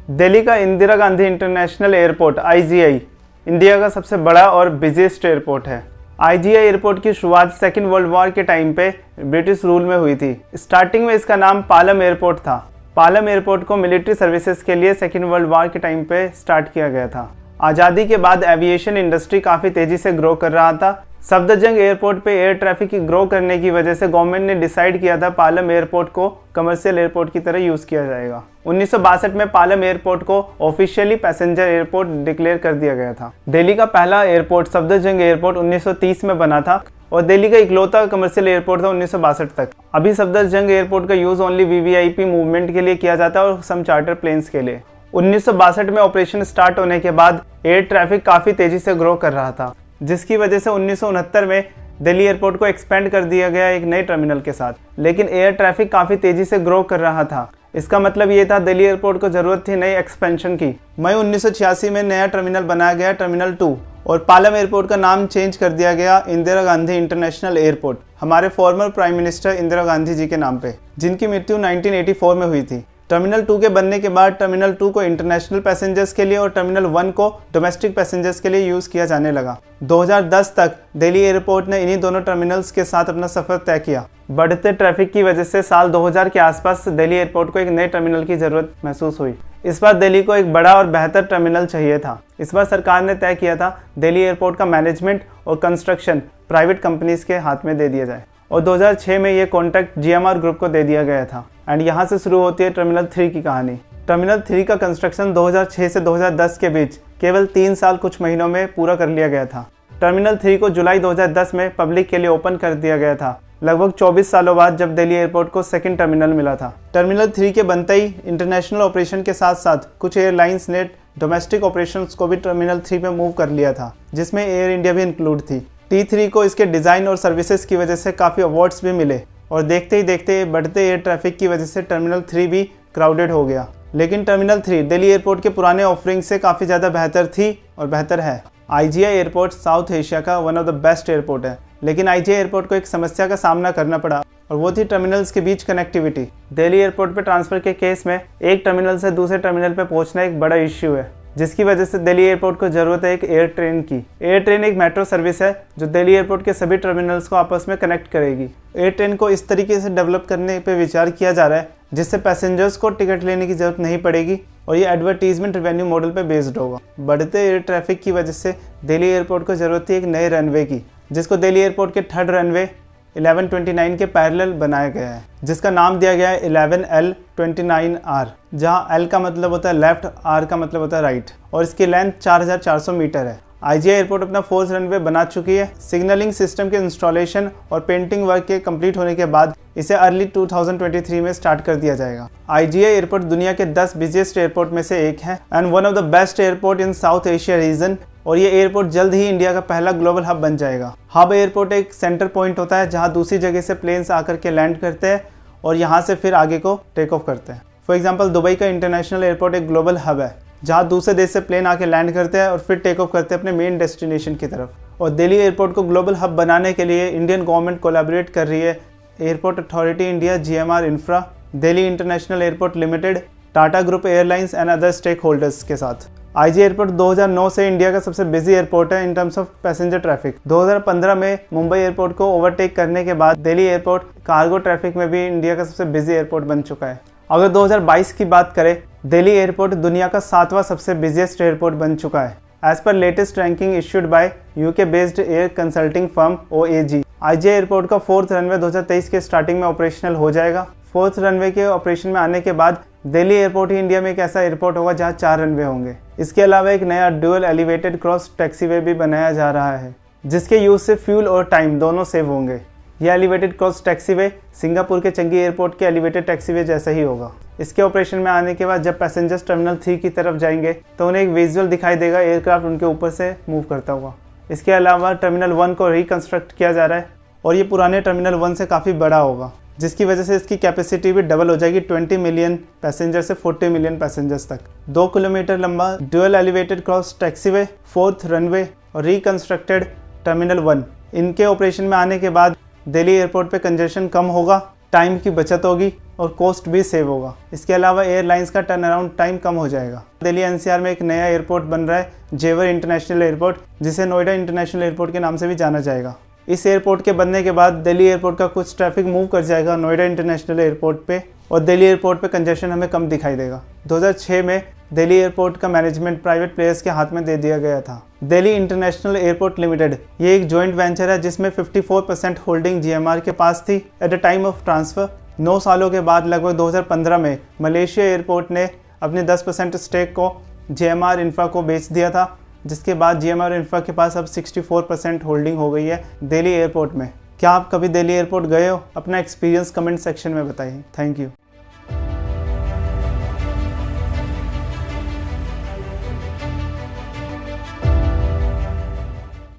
दिल्ली का Indira Gandhi international airport IGI India का सबसे बड़ा और बिजीएस्ट एयरपोर्ट है। IGI एयरपोर्ट की शुरुआत सेकेंड वर्ल्ड वॉर के टाइम पे ब्रिटिश रूल में हुई थी। स्टार्टिंग में इसका नाम पालम एयरपोर्ट था। पालम एयरपोर्ट को मिलिट्री सर्विसेज के लिए सेकेंड वर्ल्ड वॉर के टाइम पे स्टार्ट किया गया था। आज़ादी के बाद एविएशन इंडस्ट्री काफ़ी तेज़ी से ग्रो कर रहा था। सफदरजंग एयरपोर्ट पे एयर ट्रैफिक की ग्रो करने की वजह से गवर्नमेंट ने डिसाइड किया था पालम एयरपोर्ट को कमर्शियल एयरपोर्ट की तरह यूज़ किया जाएगा। 1962 में पालम एयरपोर्ट को ऑफिशियली पैसेंजर एयरपोर्ट डिक्लेयर कर दिया गया था। दिल्ली का पहला एयरपोर्ट सफदरजंग एयरपोर्ट 1930 में बना था और दिल्ली का इकलौता कमर्शियल एयरपोर्ट था 1962 तक। अभी सफदरजंग एयरपोर्ट का यूज़ ओनली VVIP मूवमेंट के लिए किया जाता है और सम चार्टर प्लेन्स के लिए। 1962 में ऑपरेशन स्टार्ट होने के बाद एयर ट्रैफिक काफ़ी तेज़ी से ग्रो कर रहा था, जिसकी वजह से 1969 में दिल्ली एयरपोर्ट को एक्सपेंड कर दिया गया एक नए टर्मिनल के साथ। लेकिन एयर ट्रैफिक काफ़ी तेज़ी से ग्रो कर रहा था। इसका मतलब ये था दिल्ली एयरपोर्ट को ज़रूरत थी नई एक्सपेंशन की। मई 1986 में नया टर्मिनल बनाया गया, टर्मिनल 2, और पालम एयरपोर्ट का नाम चेंज कर दिया गया इंदिरा गांधी इंटरनेशनल एयरपोर्ट, हमारे former prime minister Indira Gandhi ji के नाम पे, जिनकी मृत्यु 1984 में हुई थी। टर्मिनल 2 के बनने के बाद टर्मिनल 2 को इंटरनेशनल पैसेंजर्स के लिए और टर्मिनल 1 को डोमेस्टिक पैसेंजर्स के लिए यूज़ किया जाने लगा। 2010 तक दिल्ली एयरपोर्ट ने इन्हीं दोनों टर्मिनल्स के साथ अपना सफ़र तय किया। बढ़ते ट्रैफिक की वजह से साल 2000 के आसपास दिल्ली एयरपोर्ट को एक नए टर्मिनल की ज़रूरत महसूस हुई। इस बार दिल्ली को एक बड़ा और बेहतर टर्मिनल चाहिए था। इस बार सरकार ने तय किया था दिल्ली एयरपोर्ट का मैनेजमेंट और कंस्ट्रक्शन प्राइवेट कंपनीज के हाथ में दे दिया जाए और 2006 में ये कॉन्ट्रैक्ट GMR ग्रुप को दे दिया गया था। एंड यहाँ से शुरू होती है टर्मिनल 3 की कहानी। टर्मिनल 3 का कंस्ट्रक्शन 2006 से 2010 के बीच केवल 3 साल कुछ महीनों में पूरा कर लिया गया था। टर्मिनल 3 को जुलाई 2010 में पब्लिक के लिए ओपन कर दिया गया था, लगभग 24 सालों बाद जब दिल्ली एयरपोर्ट को सेकंड टर्मिनल मिला था। टर्मिनल 3 के बनते ही इंटरनेशनल ऑपरेशन के साथ साथ कुछ एयरलाइंस ने डोमेस्टिक ऑपरेशंस को भी टर्मिनल 3 पे मूव कर लिया था, जिसमें एयर इंडिया भी इंक्लूड थी। T3 को इसके डिज़ाइन और सर्विसेज की वजह से काफ़ी अवार्ड्स भी मिले और देखते ही देखते बढ़ते एयर ट्रैफिक की वजह से टर्मिनल 3 भी क्राउडेड हो गया। लेकिन टर्मिनल 3 दिल्ली एयरपोर्ट के पुराने ऑफरिंग से काफ़ी ज़्यादा बेहतर थी और बेहतर है। IGI एयरपोर्ट साउथ एशिया का one of the best airport है, लेकिन IGI एयरपोर्ट को एक समस्या का सामना करना पड़ा और वो थी टर्मिनल्स के बीच कनेक्टिविटी। दिल्ली एयरपोर्ट पे ट्रांसफ़र के केस में एक टर्मिनल से दूसरे टर्मिनल पे पहुंचना एक बड़ा इश्यू है, जिसकी वजह से दिल्ली एयरपोर्ट को ज़रूरत है एक एयर ट्रेन की। एयर ट्रेन एक मेट्रो सर्विस है जो दिल्ली एयरपोर्ट के सभी टर्मिनल्स को आपस में कनेक्ट करेगी। एयर ट्रेन को इस तरीके से डेवलप करने पे विचार किया जा रहा है जिससे पैसेंजर्स को टिकट लेने की ज़रूरत नहीं पड़ेगी और ये एडवर्टीजमेंट रेवेन्यू मॉडल पे बेस्ड होगा। बढ़ते एयर ट्रैफिक की वजह से दिल्ली एयरपोर्ट को ज़रूरत थी एक नए रनवे की, जिसको दिल्ली एयरपोर्ट के थर्ड रनवे 1129 के पैरेलल बनाया गया है, जिसका नाम दिया गया है 11L29R, जहां L का मतलब होता है लेफ्ट, R का मतलब होता है राइट, और इसकी लेंथ 4400 मीटर है। IGI एयरपोर्ट अपना फोर्थ रनवे बना चुकी है। सिग्नलिंग सिस्टम के इंस्टॉलेशन और पेंटिंग वर्क के कंप्लीट होने के बाद इसे अर्ली 2023 में स्टार्ट कर दिया जाएगा। IGI एयरपोर्ट दुनिया के 10 बिजिएस्ट एयरपोर्ट में से एक है and one of the best airport in south Asia region, और ये एयरपोर्ट जल्द ही इंडिया का पहला ग्लोबल हब बन जाएगा। हब एयरपोर्ट एक सेंटर पॉइंट होता है जहाँ दूसरी जगह से प्लेन्स आकर के लैंड करते हैं और यहाँ से फिर आगे को टेक ऑफ करते हैं। फॉर एग्जांपल दुबई का इंटरनेशनल एयरपोर्ट एक ग्लोबल हब है जहाँ दूसरे देश से प्लेन आके लैंड करते हैं और फिर टेक ऑफ करते हैं अपने मेन डेस्टिनेशन की तरफ। और दिल्ली एयरपोर्ट को ग्लोबल हब बनाने के लिए इंडियन गवर्नमेंट कोलैबोरेट कर रही है airport authority India, GMR infra, Delhi international airport limited, Tata group airlines and other stakeholders के साथ। IGI एयरपोर्ट 2009 से इंडिया का सबसे बिजी एयरपोर्ट है in terms of passenger traffic. 2015 में मुंबई एयरपोर्ट को ओवरटेक करने के बाद दिल्ली एयरपोर्ट कार्गो ट्रैफिक में भी इंडिया का सबसे बिजी एयरपोर्ट बन चुका है। अगर 2022 की बात करें, दिल्ली एयरपोर्ट दुनिया का 7वां सबसे बिजिएस्ट एयरपोर्ट बन चुका है एज पर latest ranking issued by UK based air consulting firm OAG। IGI airport का फोर्थ रनवे 2023 के स्टार्टिंग में ऑपरेशनल हो जाएगा। फोर्थ रनवे के ऑपरेशन में आने के बाद दिल्ली एयरपोर्ट ही इंडिया में एक ऐसा एयरपोर्ट होगा जहां 4 रनवे होंगे। इसके अलावा एक नया ड्यूअल एलिवेटेड क्रॉस टैक्सीवे भी बनाया जा रहा है, जिसके यूज से फ्यूल और टाइम दोनों सेव होंगे। यह एलिवेटेड क्रॉस टैक्सीवे सिंगापुर के चंगी एयरपोर्ट के एलिवेटेड टैक्सीवे जैसा ही होगा। इसके ऑपरेशन में आने के बाद जब पैसेंजर्स टर्मिनल 3 की तरफ जाएंगे तो उन्हें एक विजुअल दिखाई देगा एयरक्राफ्ट उनके ऊपर से मूव करता हुआ। इसके अलावा टर्मिनल 1 को रिकंस्ट्रक्ट किया जा रहा है और ये पुराने टर्मिनल 1 से काफ़ी बड़ा होगा, जिसकी वजह से इसकी कैपेसिटी भी डबल हो जाएगी 20 मिलियन पैसेंजर से 40 मिलियन पैसेंजर्स तक। 2 किलोमीटर लंबा dual elevated cross taxiway, fourth runway और रिकंस्ट्रक्टेड टर्मिनल 1, इनके ऑपरेशन में आने के बाद दिल्ली एयरपोर्ट पे कंजेशन कम होगा, टाइम की बचत होगी, और कॉस्ट भी सेव होगा। इसके अलावा एयरलाइंस का टर्न अराउंड टाइम कम हो जाएगा। दिल्ली एनसीआर में एक नया एयरपोर्ट बन रहा है, जेवर इंटरनेशनल एयरपोर्ट, जिसे नोएडा इंटरनेशनल एयरपोर्ट के नाम से भी जाना जाएगा। इस एयरपोर्ट के बनने के बाद दिल्ली एयरपोर्ट का कुछ ट्रैफिक मूव कर जाएगा नोएडा इंटरनेशनल एयरपोर्ट पे, और दिल्ली एयरपोर्ट पे कंजेशन हमें कम दिखाई देगा। 2006 में दिल्ली एयरपोर्ट का मैनेजमेंट प्राइवेट प्लेयर्स के हाथ में दे दिया गया था। दिल्ली इंटरनेशनल एयरपोर्ट लिमिटेड ये एक जॉइंट वेंचर है जिसमें 54% होल्डिंग जीएमआर के पास थी at the time of transfer. 9 सालों के बाद लगभग 2015 में मलेशिया एयरपोर्ट ने अपने 10% स्टेक को जीएमआर इंफ्रा को बेच दिया था, जिसके बाद जीएमआर इंफ्रा के पास अब 64% होल्डिंग हो गई है दिल्ली एयरपोर्ट में। क्या आप कभी दिल्ली एयरपोर्ट गए हो? अपना एक्सपीरियंस कमेंट सेक्शन में बताइए। Thank you.